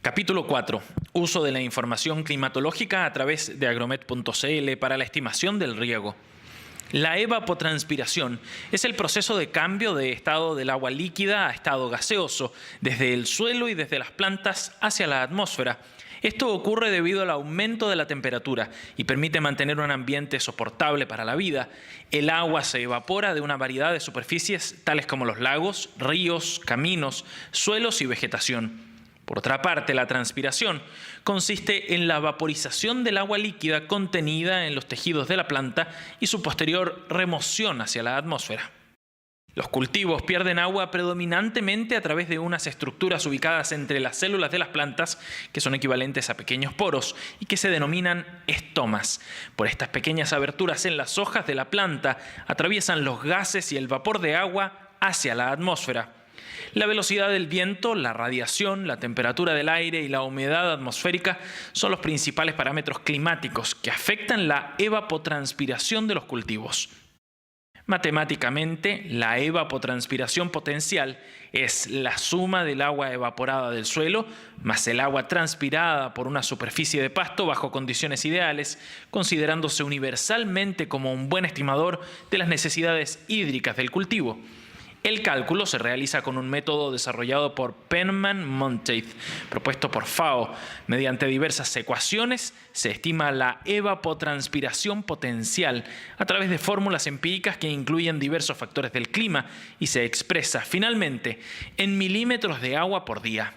Capítulo 4. Uso de la información climatológica a través de agromet.cl para la estimación del riego. La evapotranspiración es el proceso de cambio de estado del agua líquida a estado gaseoso, desde el suelo y desde las plantas hacia la atmósfera. Esto ocurre debido al aumento de la temperatura y permite mantener un ambiente soportable para la vida. El agua se evapora de una variedad de superficies, tales como los lagos, ríos, caminos, suelos y vegetación. Por otra parte, la transpiración consiste en la vaporización del agua líquida contenida en los tejidos de la planta y su posterior remoción hacia la atmósfera. Los cultivos pierden agua predominantemente a través de unas estructuras ubicadas entre las células de las plantas, que son equivalentes a pequeños poros y que se denominan estomas. Por estas pequeñas aberturas en las hojas de la planta atraviesan los gases y el vapor de agua hacia la atmósfera. La velocidad del viento, la radiación, la temperatura del aire y la humedad atmosférica son los principales parámetros climáticos que afectan la evapotranspiración de los cultivos. Matemáticamente, la evapotranspiración potencial es la suma del agua evaporada del suelo más el agua transpirada por una superficie de pasto bajo condiciones ideales, considerándose universalmente como un buen estimador de las necesidades hídricas del cultivo. El cálculo se realiza con un método desarrollado por Penman-Monteith, propuesto por FAO. Mediante diversas ecuaciones se estima la evapotranspiración potencial a través de fórmulas empíricas que incluyen diversos factores del clima y se expresa finalmente en milímetros de agua por día.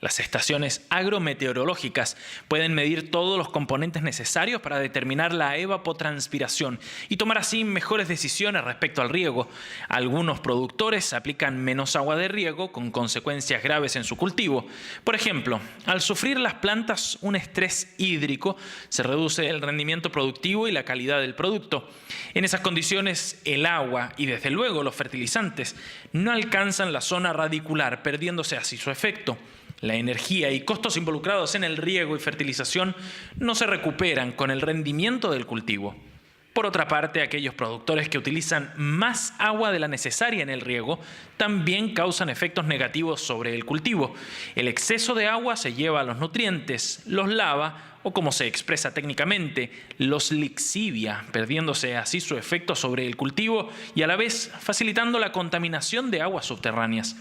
Las estaciones agrometeorológicas pueden medir todos los componentes necesarios para determinar la evapotranspiración y tomar así mejores decisiones respecto al riego. Algunos productores aplican menos agua de riego con consecuencias graves en su cultivo. Por ejemplo, al sufrir las plantas un estrés hídrico, se reduce el rendimiento productivo y la calidad del producto. En esas condiciones, el agua y desde luego los fertilizantes no alcanzan la zona radicular, perdiéndose así su efecto. La energía y costos involucrados en el riego y fertilización no se recuperan con el rendimiento del cultivo. Por otra parte, aquellos productores que utilizan más agua de la necesaria en el riego también causan efectos negativos sobre el cultivo. El exceso de agua se lleva a los nutrientes, los lava o, como se expresa técnicamente, los lixivia, perdiéndose así su efecto sobre el cultivo y a la vez facilitando la contaminación de aguas subterráneas.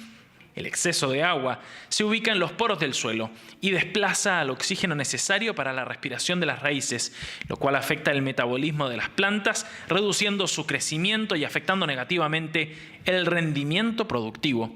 El exceso de agua se ubica en los poros del suelo y desplaza al oxígeno necesario para la respiración de las raíces, lo cual afecta el metabolismo de las plantas, reduciendo su crecimiento y afectando negativamente el rendimiento productivo.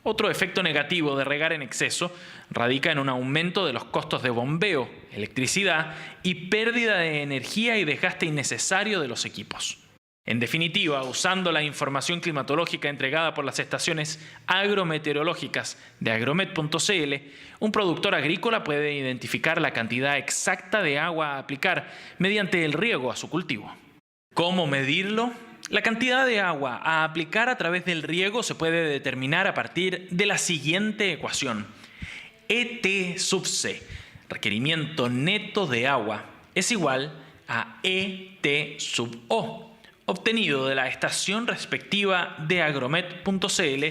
Otro efecto negativo de regar en exceso radica en un aumento de los costos de bombeo, electricidad y pérdida de energía y desgaste innecesario de los equipos. En definitiva, usando la información climatológica entregada por las estaciones agrometeorológicas de agromet.cl, un productor agrícola puede identificar la cantidad exacta de agua a aplicar mediante el riego a su cultivo. ¿Cómo medirlo? La cantidad de agua a aplicar a través del riego se puede determinar a partir de la siguiente ecuación. ET sub C, requerimiento neto de agua, es igual a ET sub O, obtenido de la estación respectiva de agromet.cl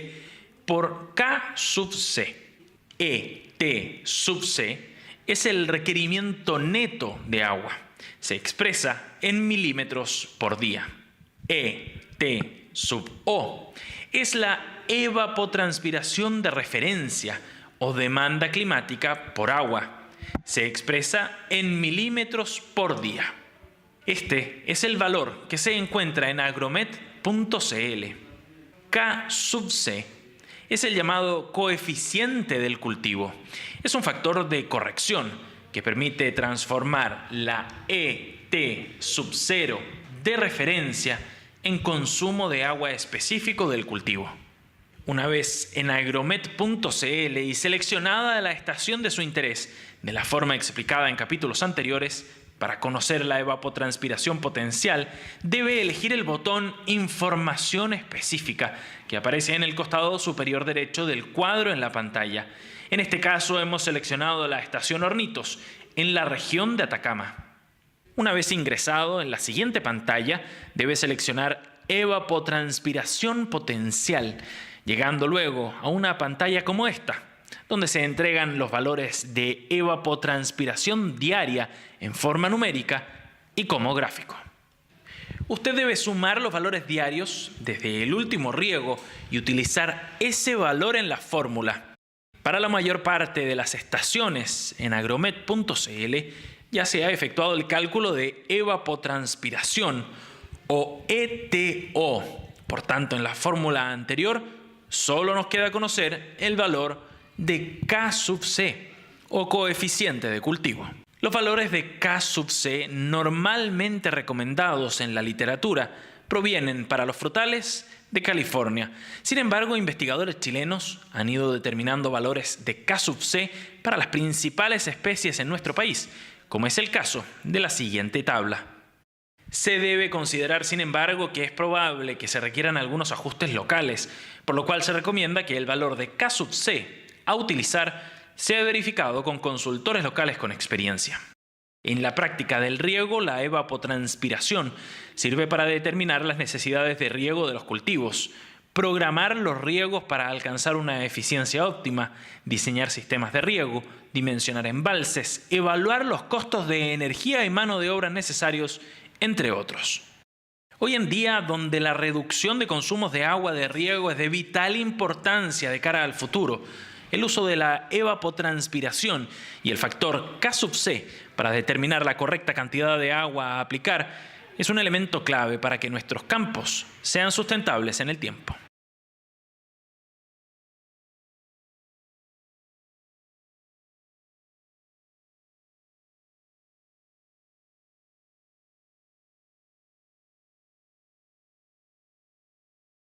por K sub C. ET sub C es el requerimiento neto de agua. Se expresa en milímetros por día. ET sub O es la evapotranspiración de referencia o demanda climática por agua. Se expresa en milímetros por día. Este es el valor que se encuentra en agromet.cl. K sub C es el llamado coeficiente del cultivo. Es un factor de corrección que permite transformar la ET sub 0 de referencia en consumo de agua específico del cultivo. Una vez en agromet.cl y seleccionada la estación de su interés, de la forma explicada en capítulos anteriores, para conocer la evapotranspiración potencial, debe elegir el botón Información específica, que aparece en el costado superior derecho del cuadro en la pantalla. En este caso hemos seleccionado la estación Hornitos, en la región de Atacama. Una vez ingresado en la siguiente pantalla, debe seleccionar Evapotranspiración potencial, llegando luego a una pantalla como esta, donde se entregan los valores de evapotranspiración diaria en forma numérica y como gráfico. Usted debe sumar los valores diarios desde el último riego y utilizar ese valor en la fórmula. Para la mayor parte de las estaciones en agromet.cl ya se ha efectuado el cálculo de evapotranspiración o ETO. Por tanto, en la fórmula anterior solo nos queda conocer el valor de K sub C o coeficiente de cultivo. Los valores de K sub C normalmente recomendados en la literatura provienen para los frutales de California. Sin embargo, investigadores chilenos han ido determinando valores de K sub C para las principales especies en nuestro país, como es el caso de la siguiente tabla. Se debe considerar, sin embargo, que es probable que se requieran algunos ajustes locales, por lo cual se recomienda que el valor de K sub C a utilizar sea verificado con consultores locales con experiencia. En la práctica del riego, la evapotranspiración sirve para determinar las necesidades de riego de los cultivos, programar los riegos para alcanzar una eficiencia óptima, diseñar sistemas de riego, dimensionar embalses, evaluar los costos de energía y mano de obra necesarios, entre otros. Hoy en día, donde la reducción de consumos de agua de riego es de vital importancia de cara al futuro, el uso de la evapotranspiración y el factor K sub C para determinar la correcta cantidad de agua a aplicar es un elemento clave para que nuestros campos sean sustentables en el tiempo.